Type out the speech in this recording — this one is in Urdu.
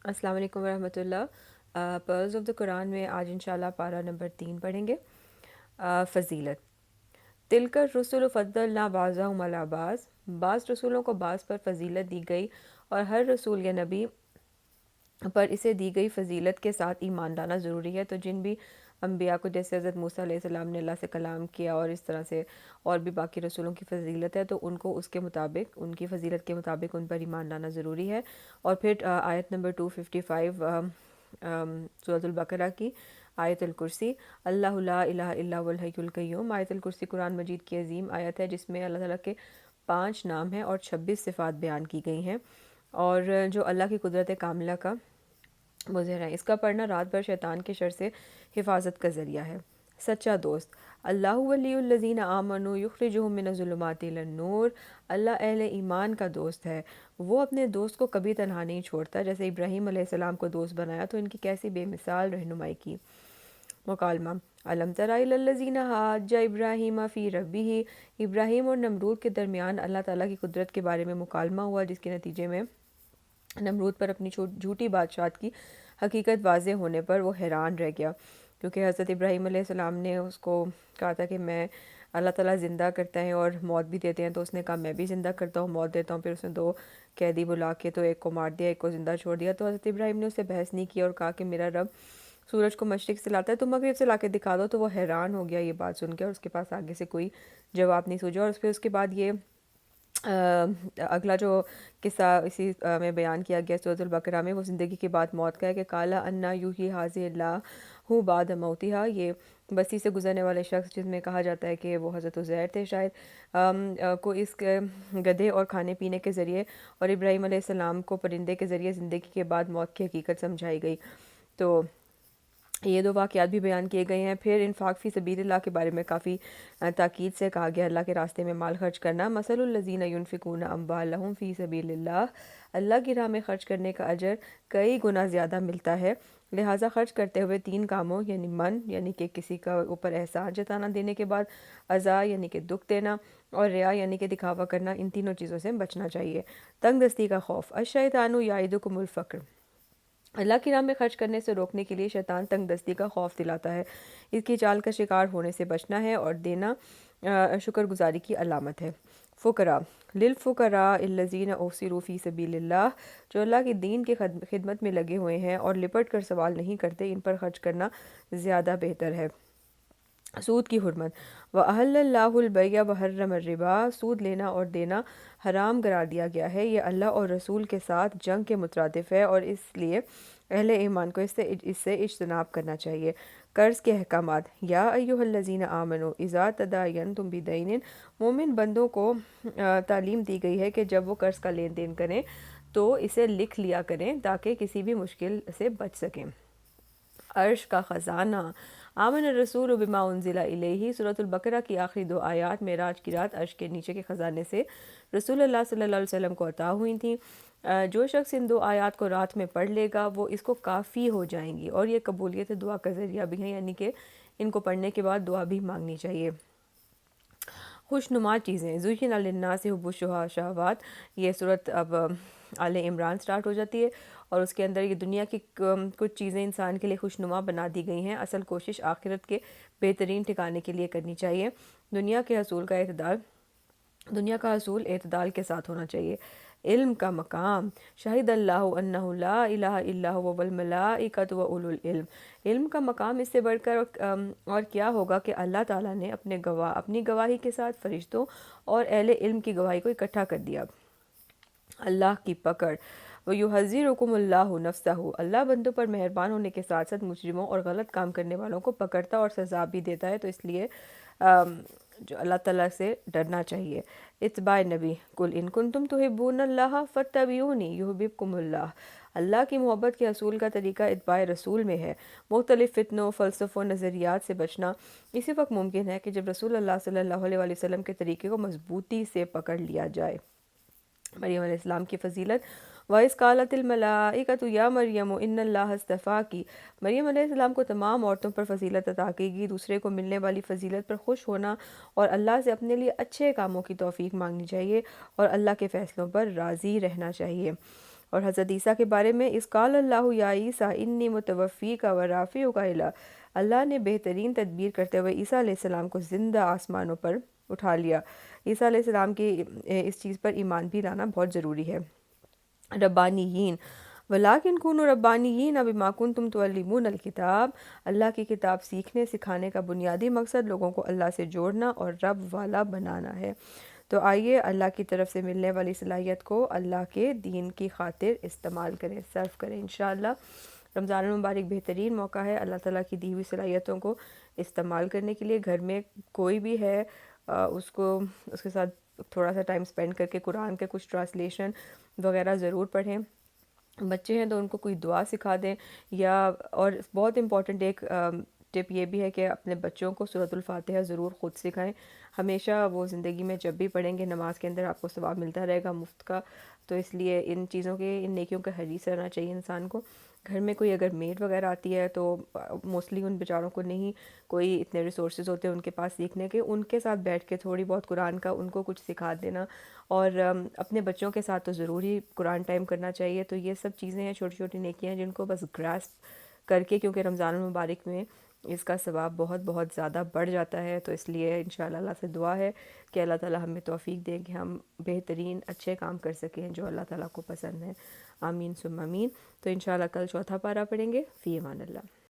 السلام علیکم ورحمۃ اللہ۔ پرلز آف دا قرآن میں آج انشاءاللہ پارہ نمبر 3 پڑھیں گے۔ فضیلت تلک الرسل فضلنا بعضهم علی بعض رسولوں کو بعض پر فضیلت دی گئی اور ہر رسول یا نبی پر اسے دی گئی فضیلت کے ساتھ ایمان لانا ضروری ہے۔ تو جن بھی انبیاء کو، جیسے حضرت موسیٰ علیہ السلام نے اللہ سے کلام کیا اور اس طرح سے اور بھی باقی رسولوں کی فضیلت ہے، تو ان کو اس کے مطابق، ان کی فضیلت کے مطابق ان پر ایمان لانا ضروری ہے۔ اور پھر آیت نمبر 255 سورۃ البقرہ کی آیت الکرسی، اللہ لا الہ الا هو الحی القیوم۔ آیت الکرسی قرآن مجید کی عظیم آیت ہے جس میں اللہ تعالیٰ کے 5 نام ہیں اور 26 صفات بیان کی گئی ہیں، اور جو اللہ کی قدرت کاملہ کا مظہر ہے۔ اس کا پڑھنا رات بھر شیطان کے شر سے حفاظت کا ذریعہ ہے۔ سچا دوست، اللہ ولی الذین آمنوا یخرجہم من الظلمات الی النور۔ اللہ اہل ایمان کا دوست ہے، وہ اپنے دوست کو کبھی تنہا نہیں چھوڑتا۔ جیسے ابراہیم علیہ السلام کو دوست بنایا تو ان کی کیسی بے مثال رہنمائی کی۔ مکالمہ الم تر الی الذین حاج ابراہیم فی ربہ۔ ابراہیم اور نمرود کے درمیان اللہ تعالیٰ کی قدرت کے بارے میں مکالمہ ہوا، جس کے نتیجے میں نمرود پر اپنی جھوٹی بادشاہت کی حقیقت واضح ہونے پر وہ حیران رہ گیا، کیونکہ حضرت ابراہیم علیہ السلام نے اس کو کہا تھا کہ میں، اللہ تعالیٰ زندہ کرتا ہے اور موت بھی دیتے ہیں، تو اس نے کہا میں بھی زندہ کرتا ہوں، موت دیتا ہوں۔ پھر اس نے 2 قیدی بلا کے تو ایک کو مار دیا، ایک کو زندہ چھوڑ دیا۔ تو حضرت ابراہیم نے اس سے بحث نہیں کی اور کہا کہ میرا رب سورج کو مشرق سے لاتا ہے تو مغرب سے لا کے دکھا دو۔ تو وہ حیران ہو گیا یہ بات سن کے، اور اس کے پاس آگے سے کوئی جواب نہیں سوچا۔ اور پھر اس کے بعد یہ اگلا جو قصہ اسی میں بیان کیا گیا سورۃ البقرہ میں، وہ زندگی کے بعد موت کا ہے کہ کالا انا یحیی ہذہ اللہ بعد موتہا۔ یہ بستی سے گزرنے والے شخص، جس میں کہا جاتا ہے کہ وہ حضرت عزیر تھے شاید، کو اس کے گدھے اور کھانے پینے کے ذریعے اور ابراہیم علیہ السلام کو پرندے کے ذریعے زندگی کے بعد موت کی حقیقت سمجھائی گئی۔ تو یہ 2 واقعات بھی بیان کیے گئے ہیں۔ پھر انفاق فی سبیل اللہ کے بارے میں کافی تاکید سے کہا گیا، اللہ کے راستے میں مال خرچ کرنا۔ مثل الذین ینفقون اموالہم فی سبیل اللہ۔ اللہ کی راہ میں خرچ کرنے کا اجر کئی گنا زیادہ ملتا ہے، لہٰذا خرچ کرتے ہوئے 3 کاموں یعنی من، یعنی کہ کسی کا اوپر احسان جتانا دینے کے بعد، عزا یعنی کہ دکھ دینا، اور ریا یعنی کہ دکھاوا کرنا، ان تینوں چیزوں سے بچنا چاہیے۔ تنگ دستی کا خوف، الشیطان یعدکم الفقر۔ اللہ کی راہ میں خرچ کرنے سے روکنے کے لیے شیطان تنگ دستی کا خوف دلاتا ہے، اس کی چال کا شکار ہونے سے بچنا ہے، اور دینا شکر گزاری کی علامت ہے۔ فقراء للفقراء الذین احصروا فی سبیل اللہ۔ جو اللہ کے دین کی خدمت میں لگے ہوئے ہیں اور لپٹ کر سوال نہیں کرتے، ان پر خرچ کرنا زیادہ بہتر ہے۔ سود کی حرمت، وَأَحَلَّ اللَّهُ الْبَيْعَ وَحَرَّمَ الرِّبَا۔ سود لینا اور دینا حرام قرار دیا گیا ہے، یہ اللہ اور رسول کے ساتھ جنگ کے مترادف ہے، اور اس لیے اہل ایمان کو اس سے اجتناب کرنا چاہیے۔ قرض کے احکامات، یا ایھا الذین آمنوا اذا تداینتم بدین۔ مومن بندوں کو تعلیم دی گئی ہے کہ جب وہ قرض کا لین دین کریں تو اسے لکھ لیا کریں تاکہ کسی بھی مشکل سے بچ سکیں۔ عرش کا خزانہ، آمن الرسول بما انزل الیہ۔ سورۃ البقرہ کی آخری 2 آیات معراج کی رات عرش کے نیچے کے خزانے سے رسول اللہ صلی اللہ علیہ وسلم کو عطا ہوئی تھیں۔ جو شخص ان 2 آیات کو رات میں پڑھ لے گا وہ اس کو کافی ہو جائیں گی، اور یہ قبولیت دعا کا ذریعہ بھی ہیں، یعنی کہ ان کو پڑھنے کے بعد دعا بھی مانگنی چاہیے۔ خوشنما چیزیں، زُیِّنَ لِلنَّاسِ حُبُّ الشہوات۔ یہ صورت اب آل عمران سٹارٹ ہو جاتی ہے، اور اس کے اندر یہ دنیا کی کچھ چیزیں انسان کے لیے خوشنما بنا دی گئی ہیں، اصل کوشش آخرت کے بہترین ٹھکانے کے لیے کرنی چاہیے۔ دنیا کا حصول اعتدال کے ساتھ ہونا چاہیے۔ علم کا مقام، شہد اللہ انہ لا الہ الا هو والملائکۃ واولو العلم۔ علم کا مقام اس سے بڑھ کر اور کیا ہوگا کہ اللہ تعالیٰ نے اپنی گواہی کے ساتھ فرشتوں اور اہل علم کی گواہی کو اکٹھا کر دیا۔ اللہ کی پکڑ، وَيُحَذِّرُكُمُ اللَّهُ نَفْسَهُ۔ اللہ بندوں پر مہربان ہونے کے ساتھ ساتھ مجرموں اور غلط کام کرنے والوں کو پکڑتا اور سزا بھی دیتا ہے، تو اس لیے جو اللہ تعالیٰ سے ڈرنا چاہیے۔ اتباع نبی، قُلْ إِن كُنتُمْ تُحِبُّونَ اللَّهَ فَاتَّبِعُونِي يُحْبِبْكُمُ اللَّهُ۔ اللہ کی محبت کے اصول کا طریقہ اتباع رسول میں ہے۔ مختلف فتنوں، فلسفوں، نظریات سے بچنا اسی وقت ممکن ہے کہ جب رسول اللہ صلی اللہ علیہ وسلم کے طریقے کو مضبوطی سے پکڑ لیا جائے۔ مریم علیہ السلام کی فضیلت، وَإِذْ قَالَتِ الْمَلَائِكَةُ يَا مَرْيَمُ إِنَّ اللَّهَ اصْطَفَاكِ۔ مریم علیہ السلام کو تمام عورتوں پر فضیلت عطا کی گئی۔ دوسرے کو ملنے والی فضیلت پر خوش ہونا اور اللہ سے اپنے لیے اچھے کاموں کی توفیق مانگنی چاہیے، اور اللہ کے فیصلوں پر راضی رہنا چاہیے۔ اور حضرت عیسیٰ کے بارے میں اس قال اللہ یا عیسیٰ انی متوفی کا و رافع کا الہ، اللہ نے بہترین تدبیر کرتے ہوئے عیسیٰ علیہ السلام کو زندہ آسمانوں پر اٹھا لیا۔ عیسیٰ علیہ السلام کی اس چیز پر ایمان بھی لانا بہت ضروری ہے۔ ربانیین ولیکن کونوا ربانیین بما کنتم تعلمون الکتاب، اللہ کی کتاب سیکھنے سکھانے کا بنیادی مقصد لوگوں کو اللہ سے جوڑنا اور رب والا بنانا ہے۔ تو آئیے اللہ کی طرف سے ملنے والی صلاحیت کو اللہ کے دین کی خاطر استعمال کریں، صرف کریں انشاءاللہ۔ رمضان المبارک بہترین موقع ہے اللہ تعالیٰ کی دی ہوئی صلاحیتوں کو استعمال کرنے کے لیے۔ گھر میں کوئی بھی ہے اس کے ساتھ تھوڑا سا ٹائم سپینڈ کر کے قرآن کے کچھ ٹرانسلیشن وغیرہ ضرور پڑھیں۔ بچے ہیں تو ان کو کوئی دعا سکھا دیں، یا اور بہت امپورٹنٹ ایک ٹپ یہ بھی ہے کہ اپنے بچوں کو سورۃ الفاتحہ ضرور خود سکھائیں۔ ہمیشہ وہ زندگی میں جب بھی پڑھیں گے نماز کے اندر آپ کو ثواب ملتا رہے گا مفت کا، تو اس لیے ان چیزوں کے، ان نیکیوں کا حریص رہنا چاہیے انسان کو۔ گھر میں کوئی اگر میڈ وغیرہ آتی ہے تو موسٹلی ان بیچاروں کو نہیں کوئی اتنے ریسورسز ہوتے ہیں ان کے پاس سیکھنے کے، ان کے ساتھ بیٹھ کے تھوڑی بہت قرآن کا ان کو کچھ سکھا دینا، اور اپنے بچوں کے ساتھ تو ضروری قرآن ٹائم کرنا چاہیے۔ تو یہ سب چیزیں ہیں، چھوٹی چھوٹی نیکیاں ہیں جن کو بس گراسپ کر کے، کیونکہ رمضان المبارک میں اس کا ثواب بہت بہت زیادہ بڑھ جاتا ہے، تو اس لیے انشاءاللہ اللہ سے دعا ہے کہ اللہ تعالیٰ ہمیں توفیق دے کہ ہم بہترین اچھے کام کر سکیں جو اللہ تعالیٰ کو پسند ہے۔ آمین ثم آمین۔ تو انشاءاللہ کل چوتھا پارہ پڑھیں گے۔ فی امان اللہ۔